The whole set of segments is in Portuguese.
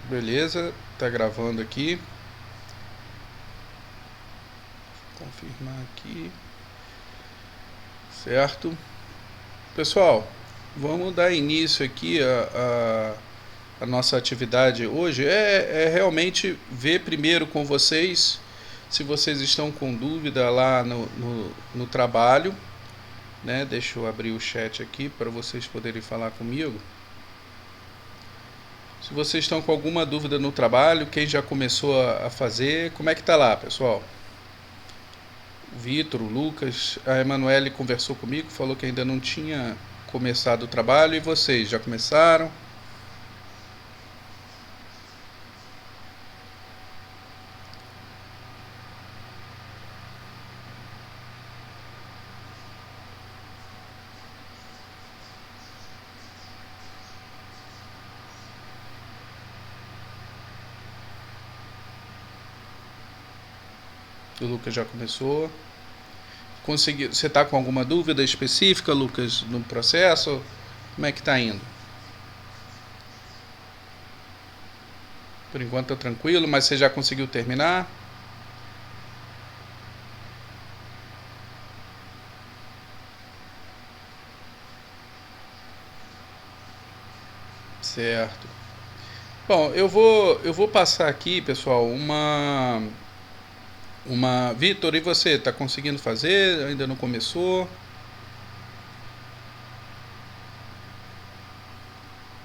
Beleza, tá gravando aqui. Confirmar aqui. Certo. Pessoal, vamos dar início aqui a nossa atividade hoje. É realmente ver primeiro com vocês se vocês estão com dúvida lá no trabalho. Né? Deixa eu abrir o chat aqui para vocês poderem falar comigo. Se vocês estão com alguma dúvida no trabalho, quem já começou a fazer, como é que tá lá, pessoal? O Vitor, o Lucas, a Emanuele conversou comigo, falou que ainda não tinha começado o trabalho. E vocês, já começaram? O Lucas já começou. Conseguiu? Você está com alguma dúvida específica, Lucas, no processo? Como é que está indo? Por enquanto está tranquilo, mas você já conseguiu terminar? Certo. Bom, eu vou passar aqui, pessoal, Vitor, e você, está conseguindo fazer? Ainda não começou?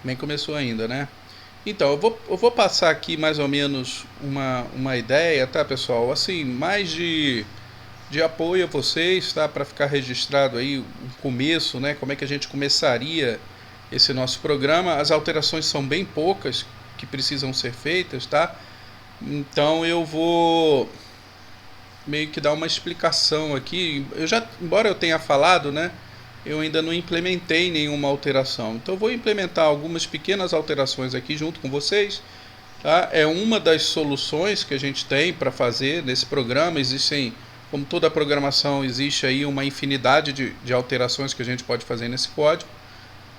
Nem começou ainda, né? Então, eu vou passar aqui mais ou menos uma ideia, tá, pessoal? Assim, mais de apoio a vocês, tá? Para ficar registrado aí o começo, né? Como é que a gente começaria esse nosso programa. As alterações são bem poucas que precisam ser feitas, tá? Então eu vou meio que dar uma explicação aqui. Embora eu tenha falado, né? Eu ainda não implementei nenhuma alteração. Então eu vou implementar algumas pequenas alterações aqui junto com vocês. Tá? É uma das soluções que a gente tem para fazer nesse programa. Existem, como toda programação, existe aí uma infinidade de alterações que a gente pode fazer nesse código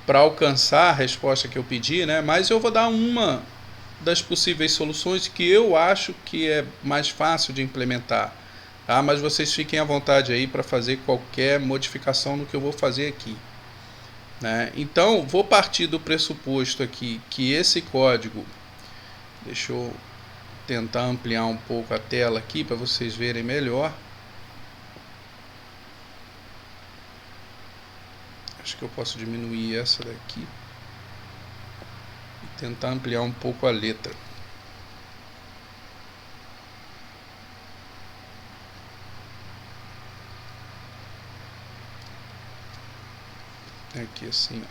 para alcançar a resposta que eu pedi, né? Mas eu vou dar uma das possíveis soluções que eu acho que é mais fácil de implementar. Tá? Mas vocês fiquem à vontade aí para fazer qualquer modificação no que eu vou fazer aqui. Né? Então, vou partir do pressuposto aqui que esse código, deixa eu tentar ampliar um pouco a tela aqui para vocês verem melhor. Acho que eu posso diminuir essa daqui e tentar ampliar um pouco a letra. Aqui assim, ó.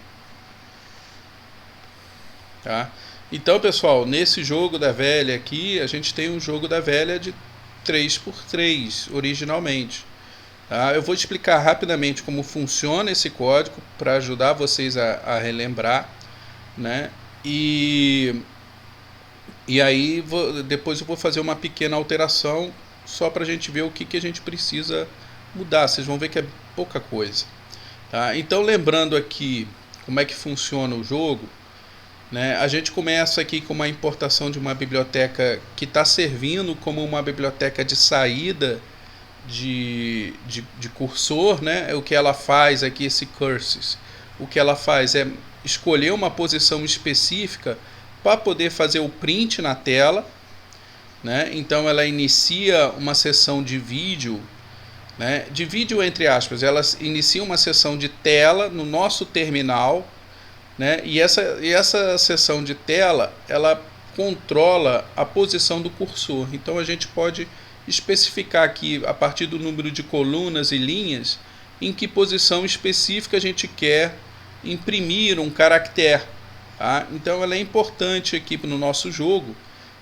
Tá? Então, pessoal, nesse jogo da velha aqui, a gente tem um jogo da velha de 3x3 originalmente. Tá? Eu vou explicar rapidamente como funciona esse código para ajudar vocês a relembrar, né? E aí depois eu vou fazer uma pequena alteração só para a gente ver o que a gente precisa mudar. Vocês vão ver que é pouca coisa. Tá? Então, lembrando aqui como é que funciona o jogo, né? A gente começa aqui com uma importação de uma biblioteca que está servindo como uma biblioteca de saída de cursor, né? O que ela faz aqui, esse curses, o que ela faz é escolher uma posição específica para poder fazer o print na tela, né? Então ela inicia uma sessão de vídeo, né? De vídeo entre aspas, ela inicia uma sessão de tela no nosso terminal, né? E essa sessão de tela, ela controla a posição do cursor. Então a gente pode especificar aqui, a partir do número de colunas e linhas, em que posição específica a gente quer imprimir um caractere. Tá? Então ela é importante aqui no nosso jogo,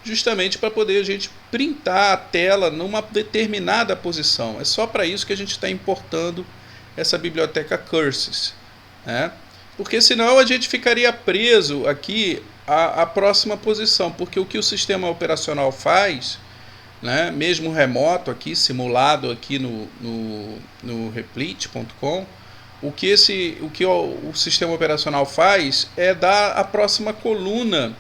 justamente para poder a gente printar a tela numa determinada posição. É só para isso que a gente está importando essa biblioteca Curses, né? Porque senão a gente ficaria preso aqui à próxima posição, porque o que o sistema operacional faz, né, mesmo remoto aqui, simulado aqui no replit.com, o que o sistema operacional faz é dar a próxima coluna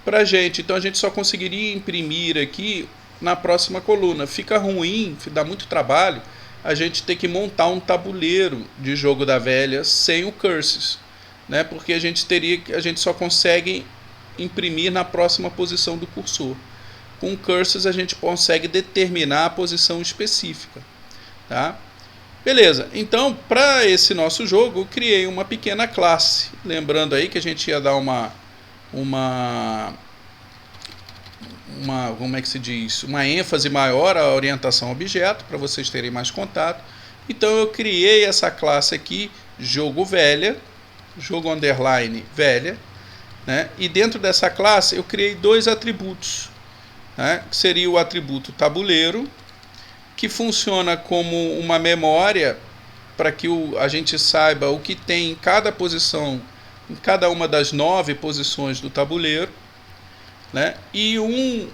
para a gente. Então a gente só conseguiria imprimir aqui na próxima coluna. Fica ruim, dá muito trabalho a gente ter que montar um tabuleiro de jogo da velha sem o curses, né? Porque a gente só consegue imprimir na próxima posição do cursor. Com curses a gente consegue determinar a posição específica, tá? Beleza, então para esse nosso jogo eu criei uma pequena classe, lembrando aí que a gente ia dar como é que se diz, uma ênfase maior à orientação a objeto, para vocês terem mais contato. Então eu criei essa classe aqui, jogo velha, jogo underline velha, né? E dentro dessa classe eu criei dois atributos, né? Que seria o atributo tabuleiro, que funciona como uma memória para que a gente saiba o que tem em cada posição, em cada uma das 9 posições do tabuleiro, né? E um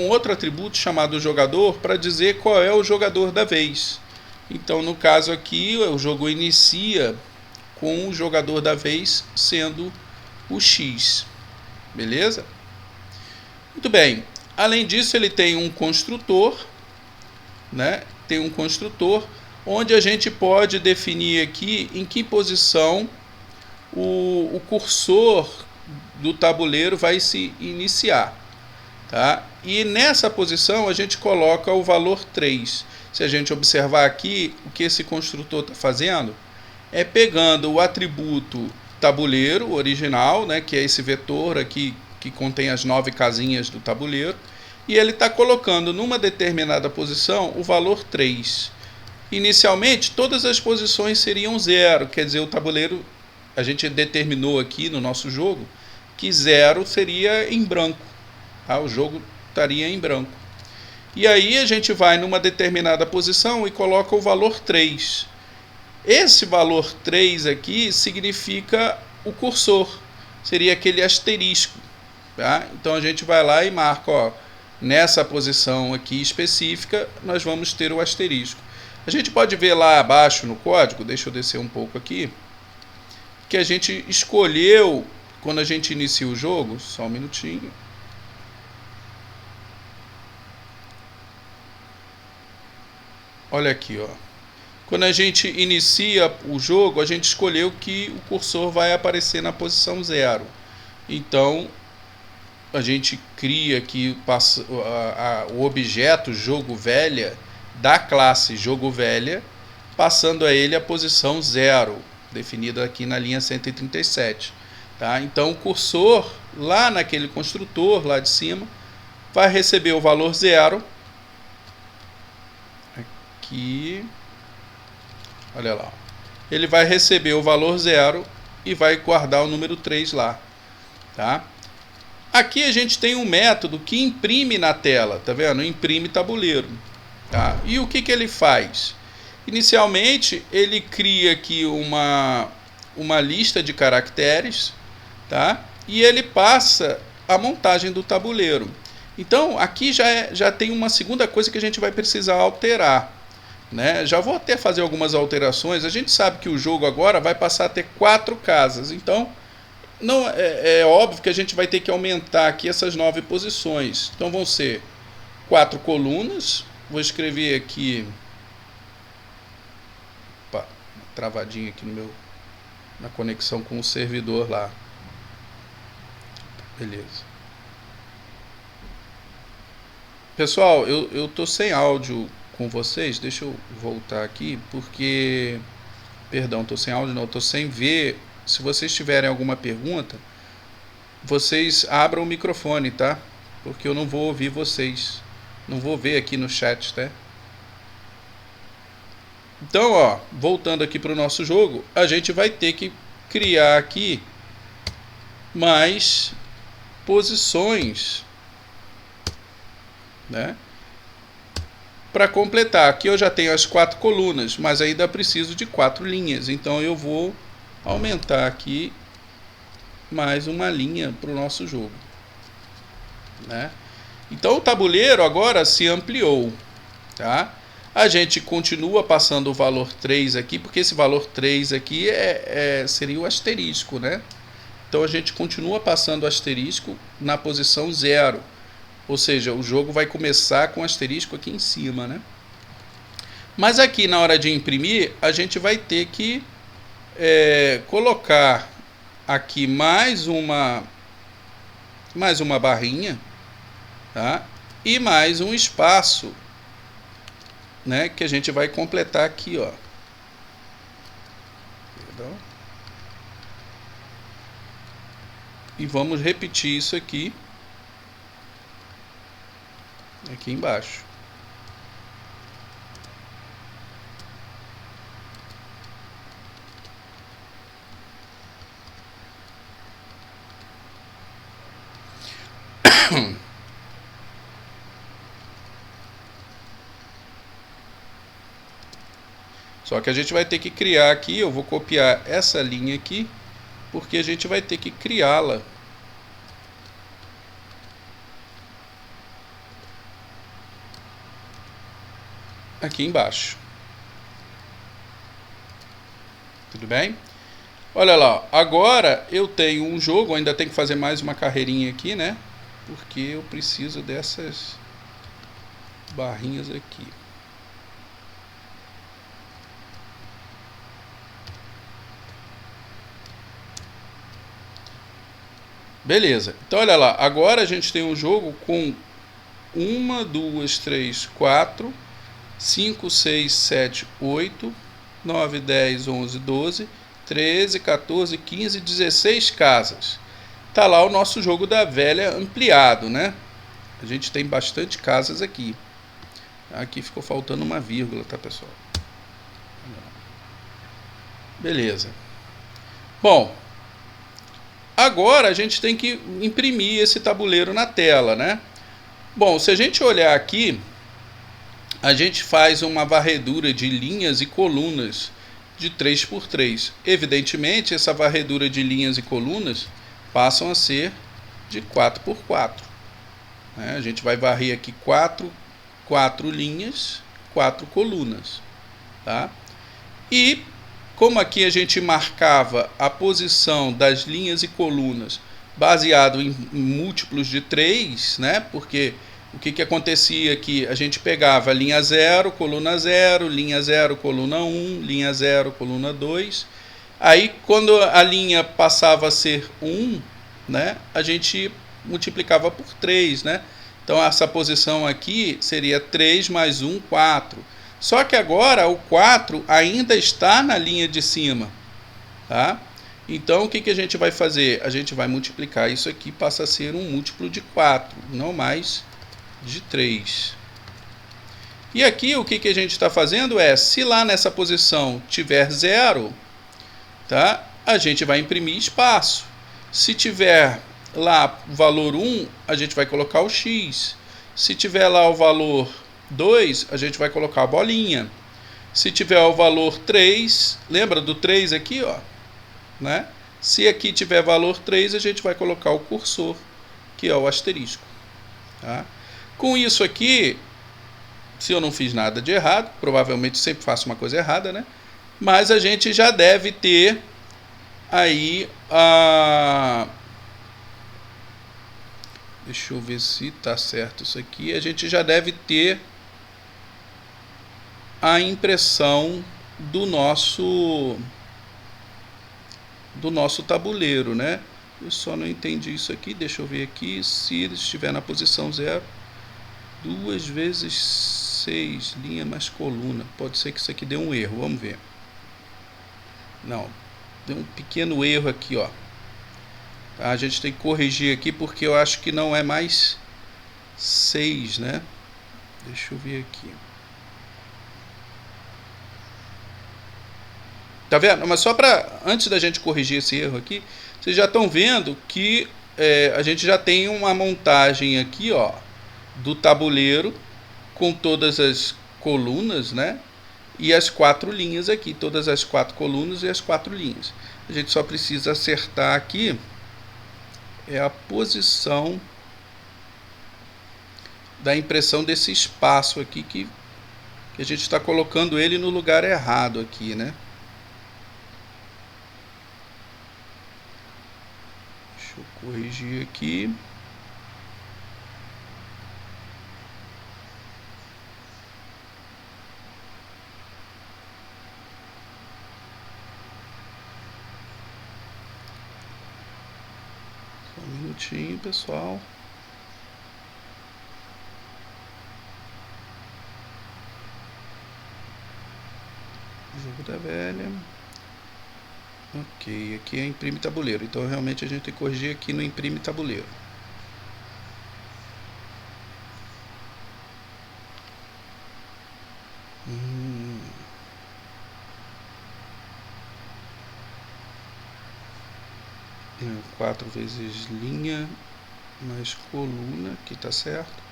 outro atributo chamado jogador para dizer qual é o jogador da vez. Então, no caso aqui, o jogo inicia com o jogador da vez sendo o X. Beleza? Muito bem. Além disso, ele tem um construtor, né? Tem um construtor onde a gente pode definir aqui em que posição o cursor do tabuleiro vai se iniciar, tá? E nessa posição a gente coloca o valor 3. Se a gente observar aqui, o que esse construtor está fazendo é pegando o atributo tabuleiro original, né, que é esse vetor aqui que contém as 9 casinhas do tabuleiro, e ele está colocando numa determinada posição o valor 3. Inicialmente todas as posições seriam 0, quer dizer, o tabuleiro, a gente determinou aqui no nosso jogo que 0 seria em branco, tá? O jogo estaria em branco. E aí a gente vai numa determinada posição e coloca o valor 3. Esse valor 3 aqui significa o cursor, seria aquele asterisco, tá? Então a gente vai lá e marca, ó, nessa posição aqui específica nós vamos ter o asterisco. A gente pode ver lá abaixo no código, deixa eu descer um pouco aqui, que a gente escolheu, quando a gente inicia o jogo, só um minutinho. Olha aqui, ó. Quando a gente inicia o jogo, a gente escolheu que o cursor vai aparecer na posição 0. Então, a gente cria aqui o objeto jogo velha da classe jogo velha, passando a ele a posição 0, definida aqui na linha 137. Tá? Então o cursor lá naquele construtor lá de cima vai receber o valor 0. Aqui, olha lá, ele vai receber o valor 0 e vai guardar o número 3 lá, tá? Aqui a gente tem um método que imprime na tela, tá vendo? Imprime tabuleiro, tá? E o que ele faz? Inicialmente ele cria aqui uma lista de caracteres, tá? E ele passa a montagem do tabuleiro. Então aqui já tem uma segunda coisa que a gente vai precisar alterar, né? Já vou até fazer algumas alterações. A gente sabe que o jogo agora vai passar a ter 4 casas, então não é óbvio que a gente vai ter que aumentar aqui essas 9 posições. Então vão ser 4 colunas. Vou escrever aqui, opa, travadinha aqui na conexão com o servidor lá. Beleza. Pessoal, eu tô sem áudio com vocês. Deixa eu voltar aqui porque, perdão, tô sem áudio não, tô sem ver. Se vocês tiverem alguma pergunta, vocês abram o microfone, tá? Porque eu não vou ouvir vocês. Não vou ver aqui no chat, tá? Então, ó, voltando aqui para o nosso jogo, a gente vai ter que criar aqui mais posições, né? Para completar, aqui eu já tenho as 4 colunas, mas ainda preciso de 4 linhas. Então eu vou aumentar aqui mais uma linha para o nosso jogo, né? Então o tabuleiro agora se ampliou, tá? A gente continua passando o valor 3 aqui, porque esse valor 3 aqui seria o asterisco, né? Então a gente continua passando o asterisco na posição 0. Ou seja, o jogo vai começar com o asterisco aqui em cima, né? Mas aqui na hora de imprimir, a gente vai ter que colocar aqui mais uma barrinha, tá? E mais um espaço, né, que a gente vai completar aqui, ó. Perdão. E vamos repetir isso aqui embaixo. Só que a gente vai ter que criar aqui, eu vou copiar essa linha aqui, porque a gente vai ter que criá-la aqui embaixo. Tudo bem? Olha lá, agora eu tenho um jogo, ainda tenho que fazer mais uma carreirinha aqui, né? Porque eu preciso dessas barrinhas aqui. Beleza, então olha lá, agora a gente tem um jogo com 1, 2, 3, 4, 5, 6, 7, 8, 9, 10, 11, 12, 13, 14, 15, 16 casas. Tá lá o nosso jogo da velha ampliado, né? A gente tem bastante casas aqui. Aqui ficou faltando uma vírgula, tá, pessoal? Beleza. Bom, agora a gente tem que imprimir esse tabuleiro na tela, né? Bom, se a gente olhar aqui, a gente faz uma varredura de linhas e colunas de 3×3. Evidentemente, essa varredura de linhas e colunas passam a ser de 4×4. A gente vai varrer aqui 4 linhas, 4 colunas. Tá? E como aqui a gente marcava a posição das linhas e colunas baseado em múltiplos de 3, né? Porque o que acontecia aqui? A gente pegava linha 0, coluna 0, linha 0, coluna 1, linha 0, coluna 2. Aí, quando a linha passava a ser 1, né, a gente multiplicava por 3, né? Então, essa posição aqui seria 3 mais 1, 4. Só que agora o 4 ainda está na linha de cima, tá? Então, o que a gente vai fazer? A gente vai multiplicar isso aqui, passa a ser um múltiplo de 4, não mais de 3. E aqui o que a gente está fazendo é, se lá nessa posição tiver 0, tá? A gente vai imprimir espaço. Se tiver lá o valor 1, a gente vai colocar o X. Se tiver lá o valor 2, a gente vai colocar a bolinha. Se tiver o valor 3, lembra do 3 aqui, ó, né? Se aqui tiver valor 3, a gente vai colocar o cursor, que é o asterisco. Tá? Com isso aqui, se eu não fiz nada de errado, provavelmente sempre faço uma coisa errada, né? Mas a gente já deve ter aí a... Deixa eu ver se está certo isso aqui. A gente já deve ter a impressão do nosso tabuleiro, né? Eu só não entendi isso aqui. Deixa eu ver aqui. Se ele estiver na posição 0, 2 vezes 6, linha mais coluna. Pode ser que isso aqui dê um erro. Vamos ver. Não, deu um pequeno erro aqui, ó. A gente tem que corrigir aqui porque eu acho que não é mais 6, né? Deixa eu ver aqui. Tá vendo? Mas só para, antes da gente corrigir esse erro aqui, vocês já estão vendo que a gente já tem uma montagem aqui, ó, do tabuleiro com todas as colunas, né? E as 4 linhas aqui, todas as 4 colunas e as 4 linhas. A gente só precisa acertar aqui a posição da impressão desse espaço aqui que a gente está colocando ele no lugar errado aqui, né? Deixa eu corrigir aqui. Só um minutinho, pessoal. Jogo da velha. Ok, aqui é imprime tabuleiro. Então realmente a gente tem que corrigir aqui no imprime tabuleiro. É 4 vezes linha mais coluna, aqui tá certo.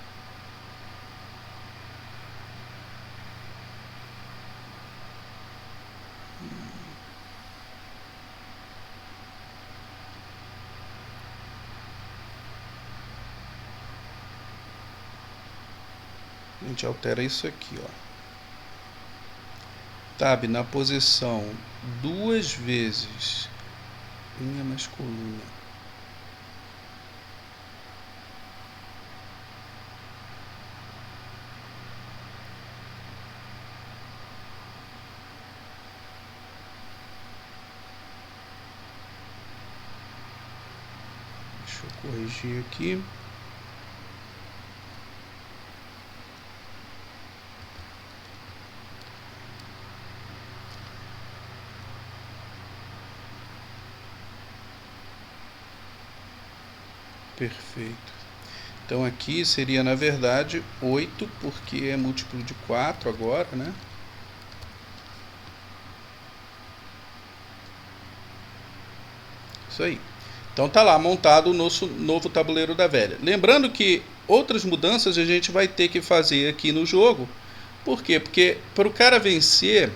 A gente altera isso aqui, ó. Tab na posição 2 vezes linha mais coluna. Deixa eu corrigir aqui. Perfeito. Então aqui seria na verdade 8, porque é múltiplo de 4 agora, né? Isso aí. Então tá lá montado o nosso novo tabuleiro da velha. Lembrando que outras mudanças a gente vai ter que fazer aqui no jogo. Por quê? Porque para o cara vencer,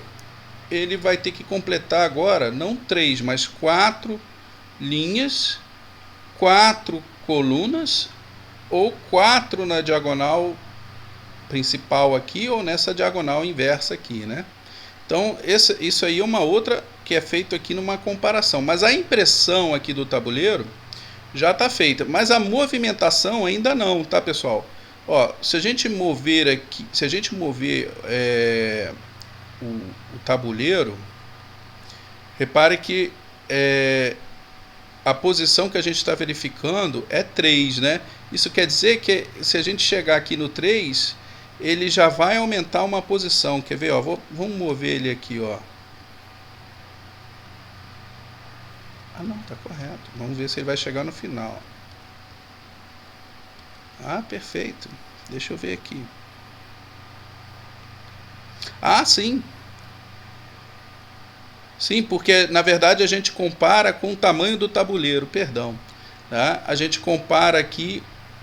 ele vai ter que completar agora não 3, mas 4 linhas, 4 colunas ou 4 na diagonal principal aqui ou nessa diagonal inversa aqui, né? Então isso aí é uma outra que é feito aqui numa comparação, mas a impressão aqui do tabuleiro já está feita, mas a movimentação ainda não, tá, pessoal? Ó, se a gente mover aqui, se a gente mover o tabuleiro, repare que a posição que a gente está verificando é 3, né? Isso quer dizer que se a gente chegar aqui no 3, ele já vai aumentar uma posição. Quer ver? Ó, vamos mover ele aqui, ó. Ah, não, tá correto. Vamos ver se ele vai chegar no final. Ah, perfeito. Deixa eu ver aqui. Ah, sim. Sim, porque na verdade a gente compara com o tamanho do tabuleiro, perdão. Tá? A gente compara aqui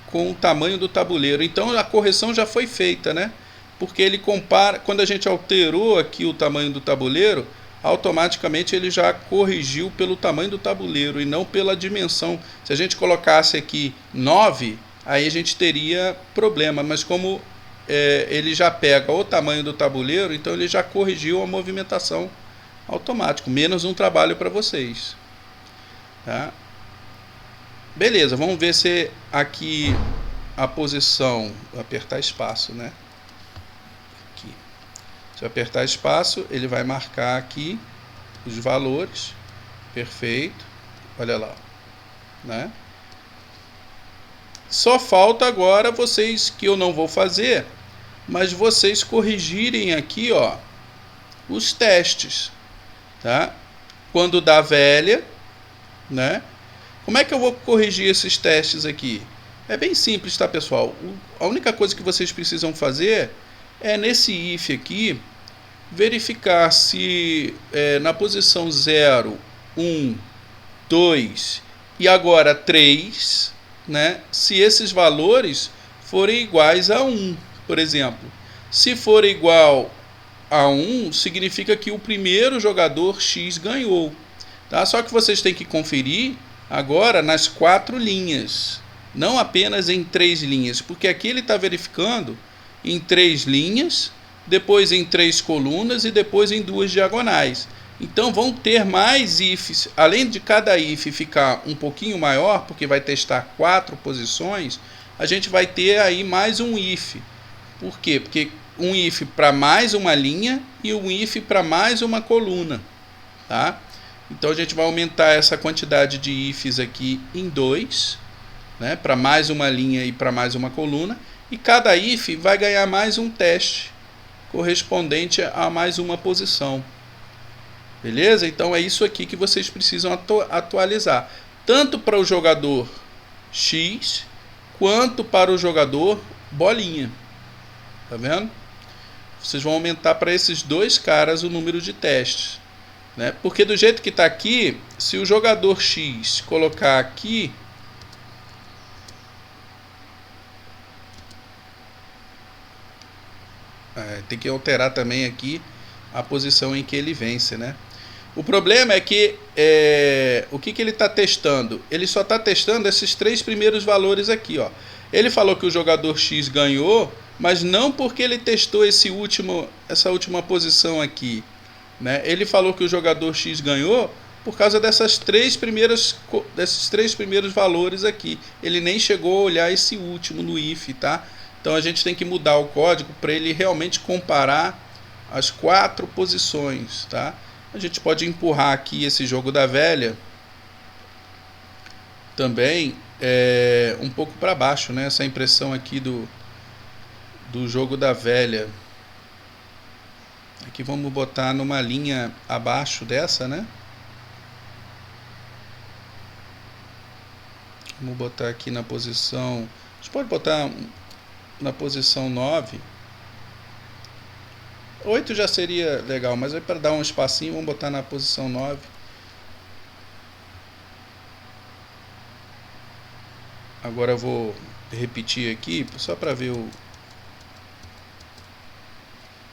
com o tamanho do tabuleiro. Então a correção já foi feita, né? Porque ele compara, quando a gente alterou aqui o tamanho do tabuleiro, automaticamente ele já corrigiu pelo tamanho do tabuleiro e não pela dimensão. Se a gente colocasse aqui 9, aí a gente teria problema, mas como ele já pega o tamanho do tabuleiro, então ele já corrigiu a movimentação automático, menos um trabalho para vocês. Tá? Beleza, vamos ver se aqui a posição, vou apertar espaço, né? Aqui. Se eu apertar espaço, ele vai marcar aqui os valores. Perfeito. Olha lá, né? Só falta agora vocês, que eu não vou fazer, mas vocês corrigirem aqui, ó, os testes, tá? Quando dá velha, né? Como é que eu vou corrigir esses testes aqui? É bem simples, tá, pessoal? A única coisa que vocês precisam fazer é nesse if aqui, verificar se na posição 0, 1, 2 e agora 3, né? Se esses valores forem iguais a 1, por exemplo. Se for igual a 1, significa que o primeiro jogador X ganhou. Tá? Só que vocês têm que conferir agora nas 4 linhas, não apenas em 3 linhas, porque aqui ele está verificando em 3 linhas, depois em 3 colunas e depois em 2 diagonais. Então vão ter mais ifs, além de cada if ficar um pouquinho maior, porque vai testar 4 posições, a gente vai ter aí mais um if. Por quê? Porque um if para mais uma linha e um if para mais uma coluna, tá? Então a gente vai aumentar essa quantidade de ifs aqui em 2, né, para mais uma linha e para mais uma coluna, e cada if vai ganhar mais um teste correspondente a mais uma posição. Beleza? Então é isso aqui que vocês precisam atualizar, tanto para o jogador X quanto para o jogador bolinha. Tá vendo? Vocês vão aumentar para esses dois caras o número de testes, né? Porque do jeito que está aqui, se o jogador X colocar aqui, tem que alterar também aqui a posição em que ele vence, né? O problema é que o que ele está testando? Ele só está testando esses 3 primeiros valores aqui, ó. Ele falou que o jogador X ganhou, mas não porque ele testou essa última posição aqui, né? Ele falou que o jogador X ganhou por causa desses 3 primeiros valores aqui. Ele nem chegou a olhar esse último no if, tá? Então a gente tem que mudar o código para ele realmente comparar as 4 posições, tá? A gente pode empurrar aqui esse jogo da velha também um pouco para baixo, né? Essa impressão aqui do jogo da velha. Aqui vamos botar numa linha abaixo dessa, né? Vamos botar aqui na posição... A gente pode botar na posição 9. 8 já seria legal, mas aí para dar um espacinho, vamos botar na posição 9. Agora eu vou repetir aqui, só para ver o...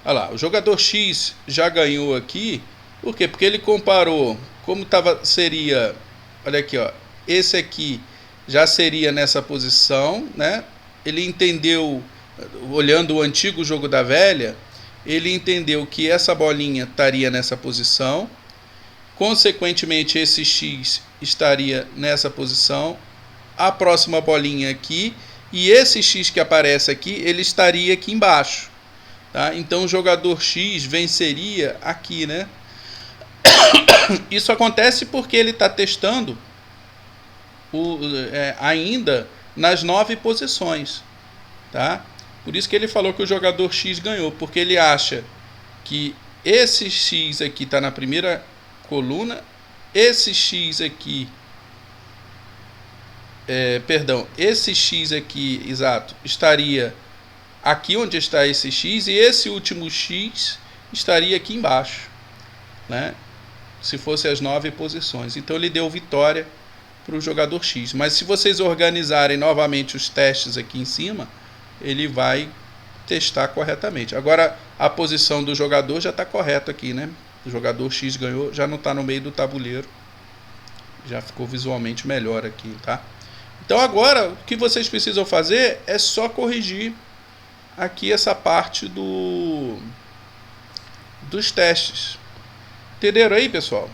Olha lá, o jogador X já ganhou aqui. Por quê? Porque ele comparou como seria... Olha aqui, ó. Esse aqui já seria nessa posição, né? Ele entendeu, olhando o antigo jogo da velha, ele entendeu que essa bolinha estaria nessa posição, consequentemente esse X estaria nessa posição, a próxima bolinha aqui, e esse X que aparece aqui, ele estaria aqui embaixo, tá? Então o jogador X venceria aqui, né? Isso acontece porque ele está testando ainda nas 9 posições, tá? Por isso que ele falou que o jogador X ganhou, porque ele acha que esse X aqui está na primeira coluna, esse X aqui, esse X aqui, exato, estaria aqui onde está esse X, e esse último X estaria aqui embaixo, né? Se fosse as 9 posições. Então ele deu vitória para o jogador X. Mas se vocês organizarem novamente os testes aqui em cima, ele vai testar corretamente. Agora a posição do jogador já está correta aqui, né? O jogador X ganhou, já não está no meio do tabuleiro, já ficou visualmente melhor aqui, tá? Então agora o que vocês precisam fazer é só corrigir aqui essa parte dos testes. Entenderam aí, pessoal?